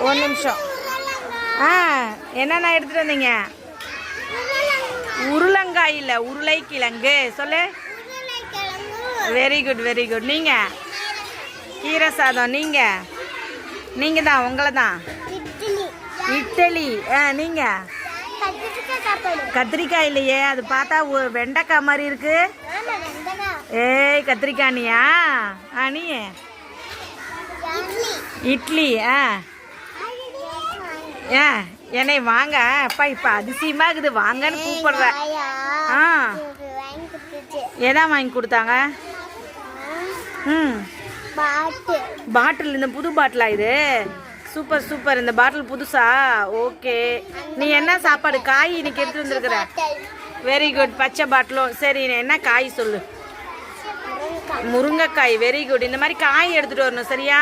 ஒரு நிமிஷம். என்னென்ன எடுத்துகிட்டு வந்தீங்க? உருளைங்காய் இல்லை, உருளைக்கிழங்கு. சொல்லு. Very good very good. நீங்கள் கீரை சாதம். நீங்கள் தான், உங்களை தான். இட்லி. நீங்கள் கத்திரிக்காய் இல்லையே, அது பார்த்தா வெண்டைக்காய் மாதிரி இருக்கு. ஏய் கத்திரிக்காய் நீயா? நீ இட்லி. என்னை வாங்க அப்பா, இப்போ அதிசயமாக இருக்குது, வாங்கன்னு கூப்பிடுற. எதான் வாங்கி கொடுத்தாங்க? பாட்டில். இந்த புது பாட்டிலா இது? Super super. இந்த பாட்டில் புதுசா? ஓகே. நீ என்ன சாப்பாடு காய் இன்னைக்கு எடுத்து வந்துருக்குற? Very good. பச்சை பாட்டிலும். சரி, என்ன காய் சொல்லு? முருங்கைக்காய். Very good. இந்த மாதிரி காய் எடுத்துகிட்டு வரணும், சரியா?